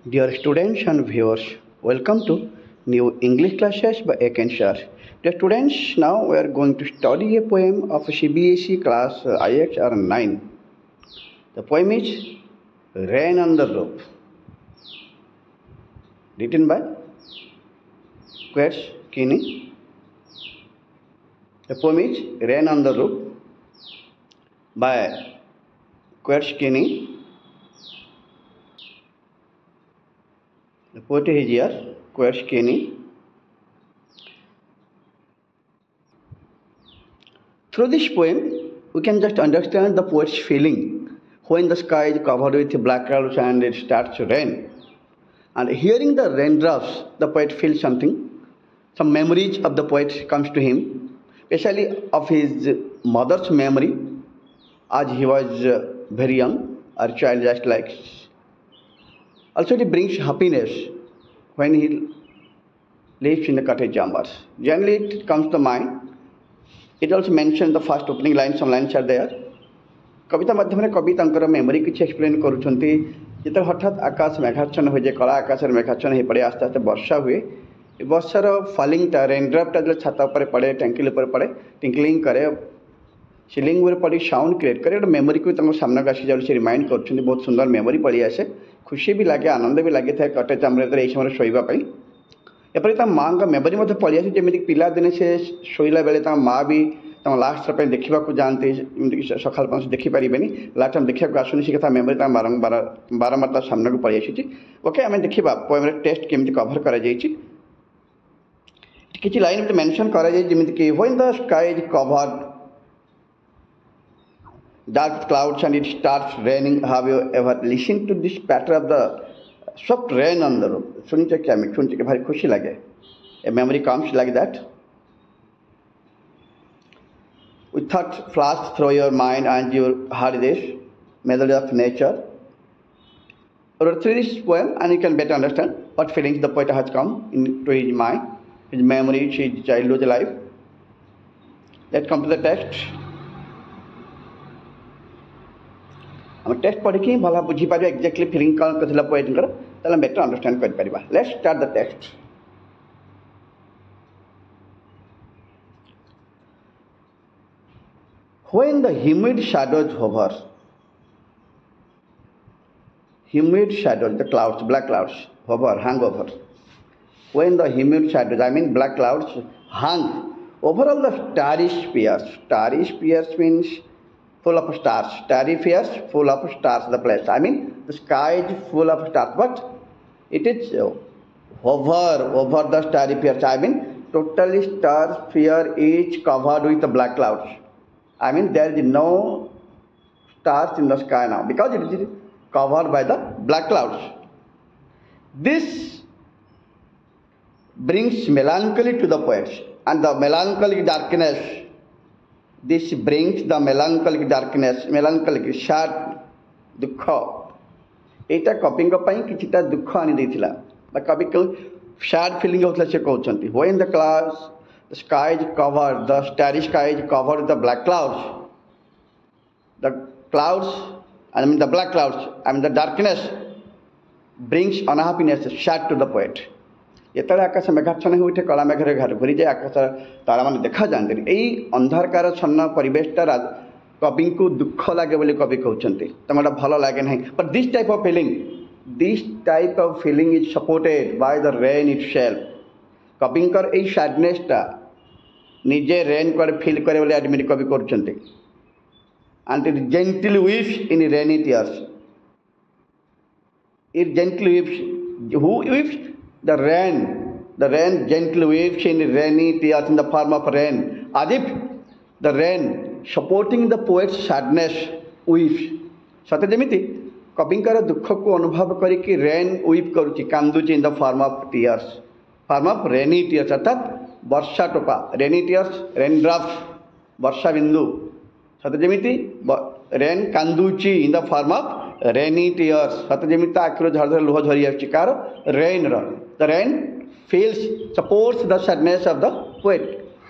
Dear students and viewers, welcome to new English classes by Eken Sir. Dear students, now we are going to study a poem of CBSE class IXR 9. The poem is Rain on the Roof, written by Quets Kinney. The poem is Rain on the Roof by Quets Kinney. The poet is here, Quets Kinney. Through this poem, we can just understand the poet's feeling when the sky is covered with black clouds and it starts to rain. And hearing the raindrops, the poet feels something. Some memories of the poet comes to him, especially of his mother's memory, as he was very young, or child just like. Also, it brings happiness when he lives in the cottage chambers. Generally, it comes to mind. It also mentions the first opening line, some lines are there. कविता माध्यम कवि तर memory किसी explain करुँचे जो हठात आकाश मेघाच्छन्न हो जाए कला आकाश मेघाच्छन्न हो पड़े आस्ते आस्ते वर्षा हुए वर्षार फॉलिंगटा रेनड्रपटा जो छात पर पड़े टैंकिल पड़े टिंकलिंग करे सिलिंग पड़ी साउंड क्रिएट करे मेमोरी को सामना आसी जाए से रिमाइंड कर बहुत सुंदर मेमोरी पड़ी आसे खुशी भी लगे आनंद भी लगी था कटेज आमर यही समय शोवाई एपरी माँ मेमोरी पड़ी आसे जमी पिला दिने से शोला बेले माँ भी लास्ट देखा जाती सकाल पाँच देखिपारे लास्ट टाइम देखा आसुनी से कथा मेमोरी बारंबार सामना को पड़ी आसी ओके आम देखा पोएम टेक्स्ट केमती कभर कर किसी लाइन मेंशन करमित कि when the sky is covered dark clouds and it starts raining. Have you ever listened to this patter of the soft rain on the roof? सुनते क्या मैं सुनते के भारी खुशी लगे. A memory comes like that. With thoughts flash through your mind and you heard this melody of nature. Or through this poem, and you can better understand what feelings the poet has come into his mind, his memory, his childhood life. Let's come to the text. हम text पढ़ी कि भला बुझीपार exactly filling कौन कर पोएटर ताले better understand कर Paribas. Let's start the text. When the humid shadows hover, humid shadows, the clouds, black clouds hover, hang over. When the humid shadows, I mean black clouds, hang over all the starry spheres. Starry spheres means full of stars. Starry spheres, full of stars, the place. I mean, the sky is full of stars, but it is hover over the starry spheres. I mean, totally star sphere is covered with the black clouds. I mean, there is no stars in the sky now because it is covered by the black clouds. This brings melancholy to the poets, and the melancholic darkness. This brings the melancholic darkness, melancholic sad दुख यहाँ कवि किसी दुख आनी देता कवि sad feeling होता से कहते when the clouds the sky is covered the starry sky is covered with the black clouds I mean the black clouds I mean the darkness brings unhappiness sad to the poet. ଯେତେବେଳେ ଆକାଶ ମେଘାଚ୍ଛନ୍ନ ହୋଇ ଉଠେ କଳା ମେଘରେ ଘର ଘୁରିଯାଏ ଆକାଶ ତାରାମାନେ ଦେଖାଯାଆନ୍ତିନି ଏଇ ଅନ୍ଧାରକାର ଛନ୍ନ ପରିବେଶଟା କବିଙ୍କୁ ଦୁଃଖ ଲାଗେ ବୋଲି କବି କହୁଛନ୍ତି ତାଙ୍କୁ ଏଇଟା ଭଲ ଲାଗେ ନାହିଁ. But this type of feeling is supported by the rain itself. କବିଙ୍କର ଏଇ ସାଡନେସଟା ନିଜେ ରେନ୍ କୁଆଡ଼େ ଫିଲ୍ କରେ ବୋଲି ଆଡମିଟ୍ କବି କରୁଛନ୍ତି. And it gently weeps in rainy tears. It gently weeps who weeps The rain gently weeps in rainy tears in the form of rain, as if the rain supporting the poet's sadness weeps. सत्य जेमिति कविंकर दुख को अनुभव करिकी rain weep करुची कांदुची in the form of tears, form of rainy tears अर्थात वर्षा टोपा rainy tears, rain drops, वर्षा बिंदु. सत्य जेमिति rain कांदुची in the form of rainy tears. सत्य जेमिति आखिर झरझर लुह झरी आछि कार रेन र. The rain feels supports the sadness of the poet.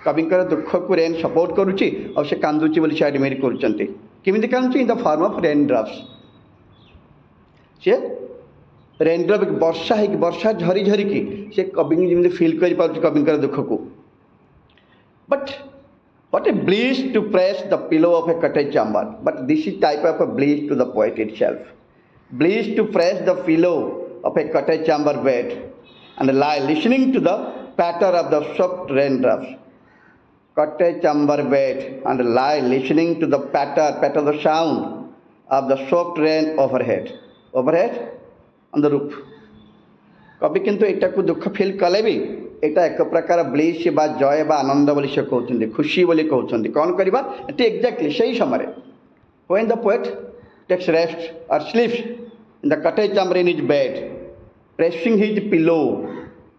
कविंकर दुख को रेन सपोर्ट करुची और से कांदुची बोली से एडमिट करूचंती केमिति कांदुची in the form of rain drops. से रेनड्रप वर्षा झरी झरिकी से कवि जमी फिल कर कवि दुख को but what a bliss to press the pillow of a cottage chamber. But this is type of a bliss to the poet itself. Bliss to press the pillow of a cottage chamber bed and lie listening to the patter of the soft raindrops. Cottage chamber bed and lie listening to the patter the sound of the soft rain overhead. Overhead on the roof. कवि किंतु एटा को दुख feel कले भी एटा एक प्रकार bliss बा जय बा आनंद बोली से कहते खुशी बोली कहते कौन करवा एक्जाक्टली सही समय when the poet takes rest और sleeps in the cottage chamber in his bed pressing his pillow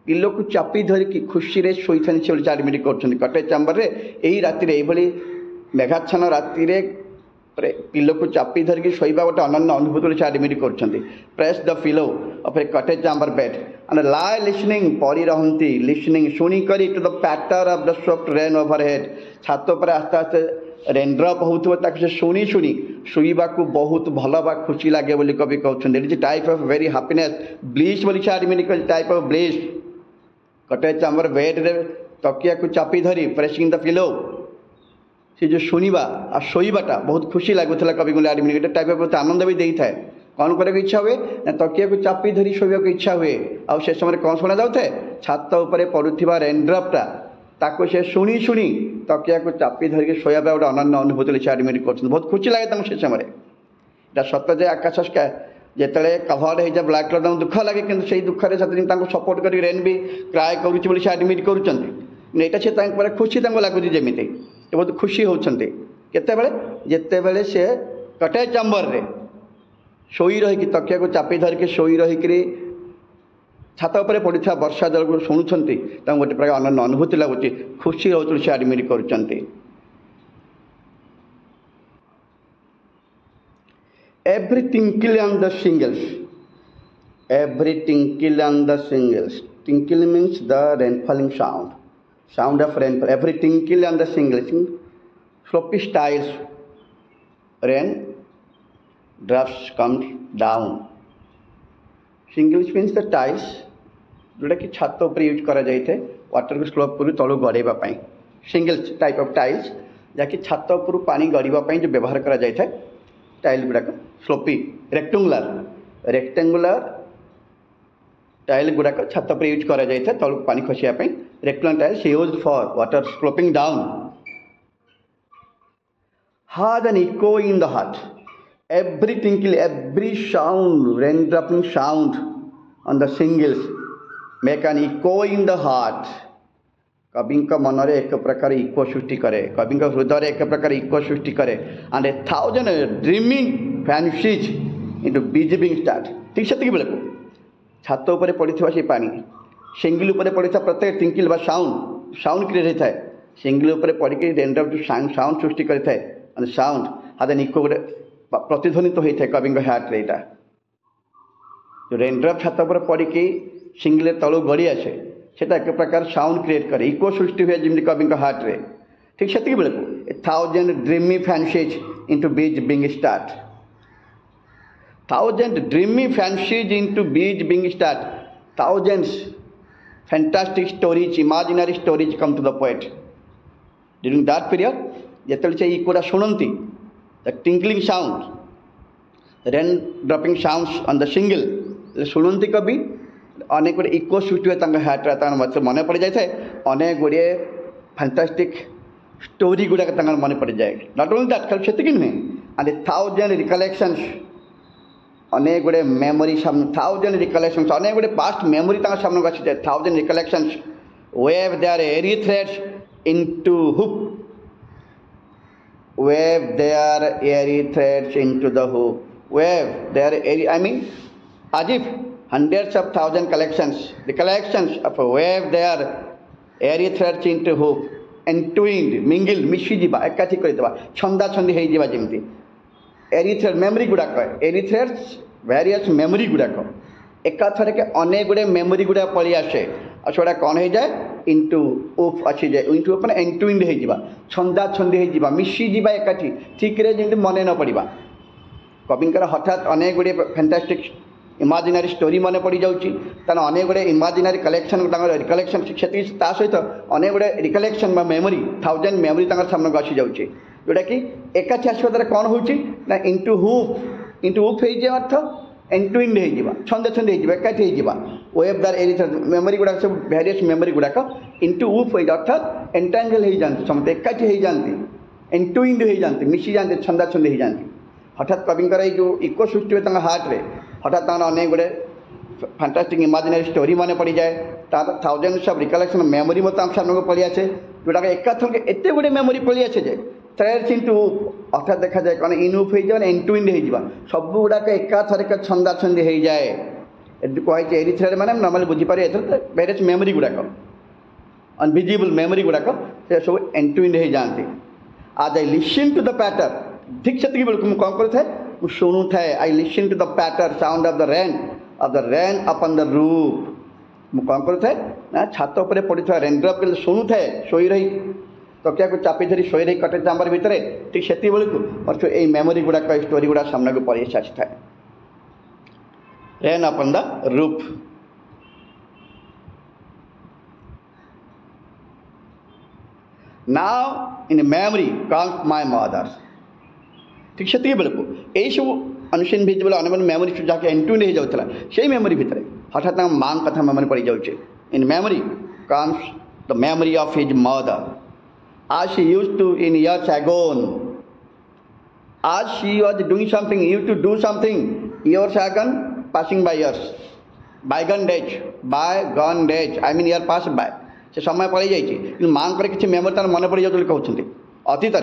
pillow को चापी धरिकी खुशी रे शोई था एडमिट कर कटेज चैम्बर रे यही राति रे एभली मेघाच्छन्न राति रे पिलो को चापी धरिकी शोइबा गोटे अनन्य अनुभूति से एडमिट कर press the pillow of a cottage chamber bed and lie listening पड़ी रहती लिसनिंग शुणी करी to the patter of the soft rain overhead छात पर आस्ते आस्ते रेनड्रप होता से शुणी शुणी शुइबा को बहुत भल बा खुशी लगे बोली कवि कहते type of very happiness bliss बोली से एडमिट कर type of bliss cottage chamber bed रे तकिया को चापी धरी प्रेसिंग द पिलो से जो शुणा आ शोइबाटा बहुत खुशी लगुला कवि को एडमिट टाइप ऑफ आनंद भी देता है कौन करने इच्छा हुए ना तकिया को चापी धरी शोवा को इच्छा हुए आ से समय कौन शुणा जाए छात उपर पड़ुवा रेनड्रपटा ताको से शुणी शुणी तकिया को चापी धरिकी शोया गोटे अनन्य अनुभूति से एडमिट कर बहुत खुशी लगे से समय इटा सत जे आकाश जिते कभर हो जाए ब्लैक क्लाउड दुख लगे कि से दुखे सपोर्ट कर रेन भी क्राए कर एडमिट करा से खुशी लगुच जमी बहुत खुशी होते जिते से कटेज चैम्बर रे शोई रही तकिया को चापी धरिकी शोई रही छात उपर पड़ा वर्षा जल को शुणुंट गोटे प्रकार अनन्य अनुभूति लगुच खुशी रोच से एडमिट कर every tinkle on the shingles every tinkle on the shingles tinkle means the rain falling sound of rain every tinkle on the shingles sloppy styles rain drops comes down shingles means the tiles जोटा कि छात उपर use करा जाए water को slope कर तलू गड़ाई singles type of tiles जहाँकि छात उपर पानी गड़ाई जो व्यवहार करा जाए टाइल गुड़ाक स्लोपी रेक्टेंगुलर टाइल गुड़ाक छात पर यूज करा जाए तलू पानी खसियापी rectangular tiles used for water sloping down had an echo in the heart every tinkle every sound raindropping sound on the shingles make an echo in the heart कवि मन में एक प्रकार इको सृष्टि करे कवि हृदय एक प्रकार इको सृष्टि करे and A thousand dreaming fancies into Beijing start ठीक से बेले को छात उपर पड़ा से पानी सिंगिल उपर पड़ा प्रत्येक टिंकिल साउंड क्रिएट होता है सिंगिल उपर पड़ी रेनड्रप जो साउंड सृष्टि करता है साउंड हाथ इको गोटे प्रतिध्वनित होता है कवि हार्ट रे जो रेनड्रप छात उपर पड़ी सिंगिल तलू गड़ी आसे सेटा एक प्रकार साउंड क्रिएट करे इको सृष्टि हुए जमी कवि हार्ट रे ठीक से बेले को a thousand dreamy fancies into busy being start thousand dreamy fancies into busy being start thousands fantastic stories imaginary stories come to the poet during that period जिते से इकोटा शुणती the tinkling sound rain dropping sounds on the shingle शुणती कवि अनेक गुड़े eco सृष्टि हुए हार्ट मत मन पड़ जाए अनेक गुड़े फैंटास्टिक स्टोरी गुड़ाक मन पड़ जाए नॉट ओनली दैट खाली से नुहे एंड थाउजेंड रिकलेक्शंस अनेक गुड़े मेमोरी थाउजेंड रिकलेक्शंस अनेक गुड़े पास्ट मेमोरी सामने आसी जाए thousand recollections weave their airy threads into hook weave their airy threads into the hook weave their airy I mean as if hundreds of thousand collections, the collections of a wave there, airy threads into hoop, entwined, mingled, मिशिजिबा एकाठी करदेबा छंदा छंदी हेइ जिबा जेमती airy thread memory गुडाक airy threads various memory गुडाक एका थरे के अनेक गुडे memory गुडा पळी आसे अछोडा कोन हे जाय इनटू उफ अछि जाय इनटू अपन एंटविंड हे जिबा छंदा छंदी हे जिबा मिशिजिबा एकाठी ठीक रे जेमती मने न पड़िबा कविंकर हठात अनेक गुडे फैंटास्टिक इमाजिनारी स्टोरी मन पड़ जाऊँगी तार अनेक गुड़े इमाजिनारी कलेक्शन रिकलेक्शन से सहित अनेक गुड़े रिकलेक्शन मेमोरी 1000 मेमोरी सामने को आसी जाऊँगी जोटा कि एकाठी आसवा द्वारा कौन होची ना इंटू हुप हो अर्थ एंड टू एंड हो छंदे छंदे एकाठी हो वेब द्वारा मेमोरी गुड़ाक सब भेरियस मेमोरी गुड़ाक इंटू हुप हो अर्थात एंटांगल हो जाती समस्त एकाठी हो जाती एंड टू एंड हो जाती मिसी जाती छंदा छंदी हो जाती हठात कविंकर जो इको सृष्टि हुए हार्ट्रे हठात अनेक गुड़े फैंटास्टिक इमाजिनरी स्टोरी मन पड़ जाए तार 1000 ऑफ रिकलेक्शन मेमोरी मत आम सामने को पड़ी आसे जोटा एकाथर एत गुड़े मेमोरी पड़ी आसे जे थ्रेड्स इंटू अर्थात देखा जाए कौन इनउप हो एंड टू एंड हो सब गुड़ाक एकाथरिक छंदा छंदी हो जाए कही एरी थ्रेड मैंने नॉर्मली बुझीपार वेरियस मेमोरी गुड़ाक अनविजिबल मेमोरी गुड़ाक से सब एंड टू एंड हो जाती आज I listen to the pattern ठीक से बेलू कौन कर शुणु थाए I listen to the pattern sound of the rain upon the roof मुझे कौन करुए ना छात पर पड़ा रेनड्रप के शुणु थाए शोई रही तकिया को चापी धरी शोई रही कटे चांबर भितर ठीक से बेलू ये मेमोरी गुड़ाक स्टोरी गुड़ा सामने को पड़ी आसी थाए rain upon the roof now in memory comes my mother ठीक से बेलू यही सब अनविजिबल अनबन मेमोरी जहाँ एंटून हो जाता से मेमोरी भितर हठात माँ कथा मेमोरी पड़ जाऊे in memory comes the memory of his mother as she used to in years agone as she was doing something used to do something years agone passing by years bygone days I mean year pass by से समय पड़ जाइए माँ किसी memory तार मन पड़ जाऊँ कहते अतीत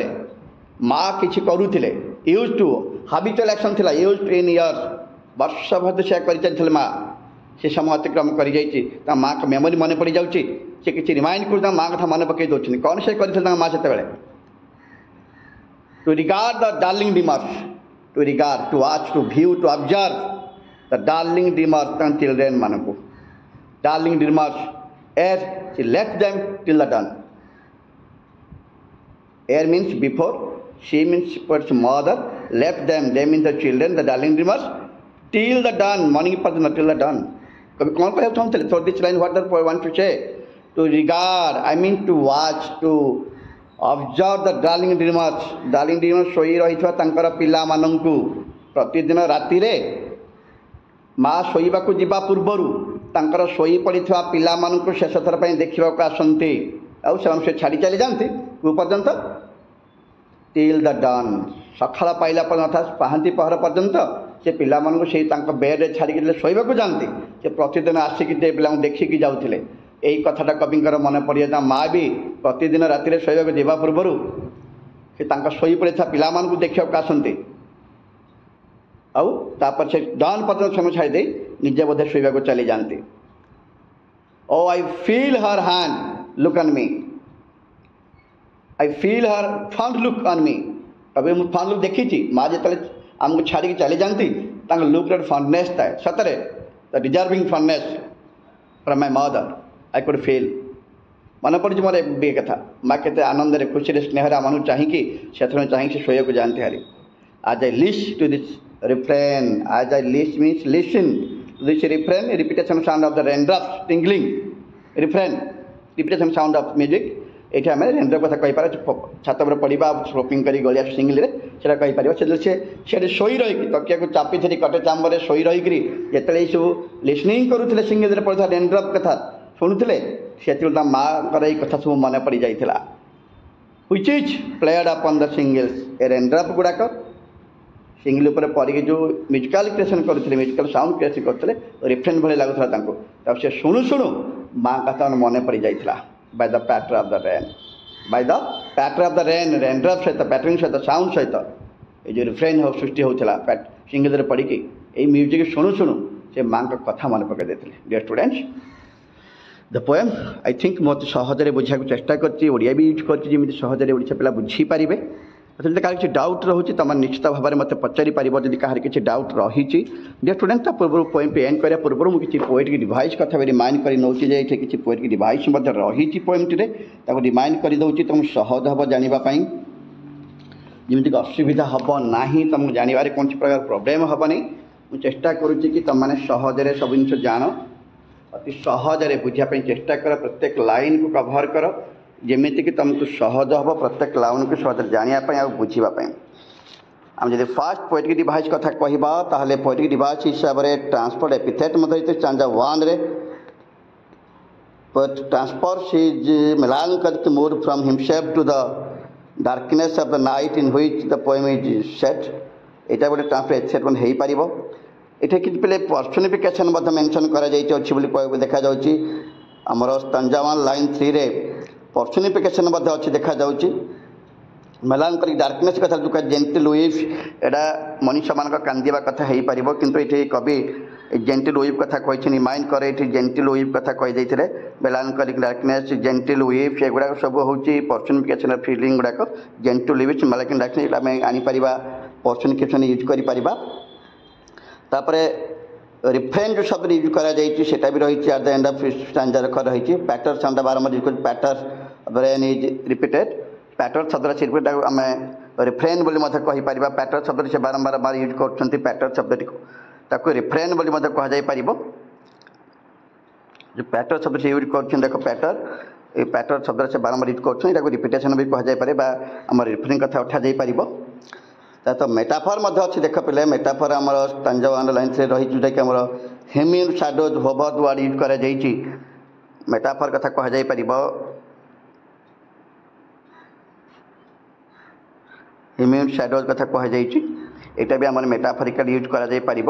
माँ किसी करुले यूज टू हाबिचुअल एक्शन थिला यूज टू इन इयर्स वर्ष भर से कर माँ से समय अतिक्रम कर माँ का मेमोरी मन पड़ जाऊँगी से किसी रिमाइंड कर माँ कथा मन पकई दौरान कौन से कर माँ से to regard the darling dreamers to regard to watch to view to observe the darling dreamers children मान को darling dreamers as she left them till the dawn ere means before she means its mother left them they means the children the darling dreamers till the dawn morning पर्यंत till the dawn कभी कौन कहना चाहते हैं this line what they want to say to regard I mean to watch to observe the darling dreamers शोई रही पिला माननकु प्रतिदिन राति रे माँ शोइबा को जीवा पूर्वर तांकर शोई पड़िथिबा पिला माननकु शेष थर पई देखिबा को आसंती आ से छाड़ी चली जाती पर्यंत टिल द डन सकाळ पाइला अर्थात पहांती पहर पर्यंत से पिला मानक से बेड्रे छाड़ी शोवाक जाती से प्रतिदिन आसिक पिला देखिकी जाऊे यही कथाटा कविंकर मन पड़ जाता माँ भी प्रतिदिन राति शोवाक जावा पूर्वर से शोई पड़ा पिला देखा आसती आपर से डन पर्यंत समय छाड़ी निजे बोधे शोवाक चली जाती ओ I feel her hand look on me I feel her fond look on me कभी मुझे फंड लुक देखी माँ जो आमको छाड़ी चली जाती लुक फंडनेस थाए सतरे the deserving fondness from my mother I could feel मन पड़ी मोर ए कथा माँ के आनंद खुशी स्नेह आम चाहिए से चाहिए शोया को जानते हारी as I list to this refrain as I list means listen this refrain repetition sound of the raindrops tingling refrain repetition sound of music ये आम रेनड्रप कथा कहीपर छात पर पड़ा स्लोपिंग कर गलिया सिंगल से कहीपर से शोई रही तकिया को चापी धरी कटे चांबर शोई रही जिते सब लिसनिंग करुले सिंगल पड़ा रेनड्रप कथा शुणुले से माँ का कथा सब मन पड़ जाता which is played upon the shingles a raindrop गुड़ाक सिंगल पड़ी जो म्यूजिकल क्रिएसन करुले म्यूजिकल साउंड क्रिएसन करते रिफ्रेन भाई लगुला से शुणु शुणु माँ कथा मन पड़ जाता by the patter of the rain by the patter of the raindrop सहित पैटर्न सहित साउंड सहित ये जो रिफ्रेन हो सृष्टि होता सिंगल पड़ी ये म्यूजिक शुणु शुणु से माँ का कथा मन पकड़ देते dear students the poem I think मत सहजरे बुझा चेष्टा करिया भी यूज करमी सहजरे ओडिशा पिला बुझीपारे जब कहीं किसी डाउट रोचे तुम निश्चित भाव में मत पचारि पार जब कहीं किसी डाउट रही डियर स्टूडेंट पूर्व पोएम पे एंड करने पूर्व मुझे पोएटिक डिवाइस कथा रिमाइंड कर नौचे किसी पोएटिक डिवाइस रही पोएमटी रिमाइंड कर दूसरी तुम सहज हम जानापी जमीक असुविधा हम ना तुमको जानवर कौन प्रकार प्रोब्लेम हेनी ମୁଁ ଚେଷ୍ଟା କରୁଛି କି ତୁମମାନେ ସହଜରେ ସବୁ ଜିନିଷ ଜାଣ, ଅତି ସହଜରେ ବୁଝିବା ପାଇଁ ଚେଷ୍ଟା କର, ପ୍ରତ୍ୟେକ ଲାଇନ୍କୁ କଭର୍ କର ଯେମିତିକି ତୁମକୁ ସହଜ ହେବ ପ୍ରତ୍ୟେକ ଲାଇନ୍କୁ ସହଜରେ ଜାଣିବା ପାଇଁ ଆଉ ବୁଝିବା ପାଇଁ। ଆମେ ଯଦି ଫାର୍ଷ୍ଟ ପୋଏଟିକ୍ ଡିଭାଇସ୍ କଥା କହିବା ତାହେଲେ ପୋଏଟିକ୍ ଡିଭାଇସ୍ ହିସାବରେ ଟ୍ରାନ୍ସପୋର୍ଟ ଏପିଥେଟ୍ ମଧ୍ୟ ହେଇଛି Strandja 1ରେ। But transports his melancholic mood from himself to the darkness of the night in which the poem is set. এটা ଗୋଟେ ଟ୍ରାନ୍ସପୋର୍ଟ ଏପିଥେଟ୍ ହେଇପାରିବ। ଏଠି କିଛି ପିଲେ ପର୍ସନିଫିକେସନ୍ ମଧ୍ୟ ମେନସନ୍ କରାଯାଇଛି ବୋଲି ଦେଖାଯାଉଛି। ଆମର ଷ୍ଟାଞ୍ଜା 1 ଲାଇନ୍ 3ରେ ପର୍ସନିଫିକେସନ୍ ମଧ୍ୟ ଅଛି ଦେଖାଯାଉଛି। ମେଲାଙ୍କୋଲିକ୍ ଡାର୍କନେସ୍ କଥା ଯେଉଁ ଜେଣ୍ଟିଲ୍ ୱିଭ୍, ଏଇଟା ମଣିଷମାନଙ୍କ କାନ୍ଦିବା କଥା ହେଇପାରିବ, କିନ୍ତୁ ଏଠି କବି ଜେଣ୍ଟିଲ୍ ୱିଭ୍ କଥା କହିଛନ୍ତି। ରିମାଇଣ୍ଡ କରେ ଏଠି ଜେଣ୍ଟିଲ୍ ୱିଭ୍ କଥା କହିଦେଇଥିଲେ। ମେଲାଙ୍କୋଲିକ୍ ଡାର୍କନେସ୍, ଜେଣ୍ଟିଲ୍ ୱିଭ୍ ଏଗୁଡ଼ାକ ସବୁ ହେଉଛି ପର୍ସନିଫିକେସନ୍ ଫିଲିଂ ଗୁଡ଼ାକ। ଜେଣ୍ଟିଲ୍ ୱିଭ୍, ମେଲାଙ୍କୋଲିକ୍ ଡାର୍କନେସ୍ ଆମେ ଆଣିପାରିବା, ପର୍ସନିଫିକେସନ୍ ୟୁଜ୍ କରିପାରିବା। ତାପରେ ରିଫ୍ରେନ୍ ଯେଉଁ ଶବ୍ଦ ୟୁଜ୍ କରାଯାଇଛି ସେଇଟା ବି ରହିଛି at the end of Strandja ରହିଛି। ପ୍ୟାଟର୍ନ ଶବ୍ଦ ବାରମ୍ବାର ୟୁଜ୍ କରୁଛି, pattern brain is repeated. Pattern ଶବ୍ଦର ଶିଳ୍ପୀଟାକୁ ଆମେ ରିଫ୍ରେନ୍ ବୋଲି ମଧ୍ୟ କହିପାରିବା। ପ୍ୟାଟର୍ନ ଶବ୍ଦଟି ସେ ବାରମ୍ବାର ୟୁଜ୍ କରୁଛନ୍ତି ପ୍ୟାଟର୍ନ ଶବ୍ଦଟିକୁ, ତାକୁ ରିଫ୍ରେନ୍ ବୋଲି ମଧ୍ୟ କୁହାଯାଇପାରିବ। ଯେଉଁ ପ୍ୟାଟର୍ନ ଶବ୍ଦ ସେ ୟୁଜ୍ କରୁଛନ୍ତି ଦେଖ ପ୍ୟାଟର୍ନ, এই ପ୍ୟାଟର୍ନ ଶବ୍ଦରେ ସେ ବାରମ୍ବାର ୟୁଜ୍ କରୁଛନ୍ତି, ତାକୁ ରିପିଟେସନ୍ ବି କୁହାଯାଇପାରେ ବା ଆମର ରିଫ୍ରେନ୍ କଥା ଉଠାଯାଇପାରିବ। ତ ମେଟାଫର୍ ମଧ୍ୟ ଅଛି ଦେଖ ପିଲେ। ମେଟାଫର୍ ଆମର ଷ୍ଟାଞ୍ଜା 1 ଲାଇନ୍ 3 ରହିଛି, ଯେଉଁଟାକି ଆମର ହେମିନ୍ ସାଡୋଜ୍ ହୋଭର୍ ୱାର୍ଡ଼ ୟୁଜ୍ କରାଯାଇଛି। ମେଟାଫର୍ କଥା କୁହାଯାଇପାରିବ। ହେମିନ୍ ସାଡୋଜ୍ କଥା କୁହାଯାଇଛି, ଏଇଟା ବି ଆମର ମେଟାଫରିକାଲି ୟୁଜ୍ କରାଯାଇପାରିବ।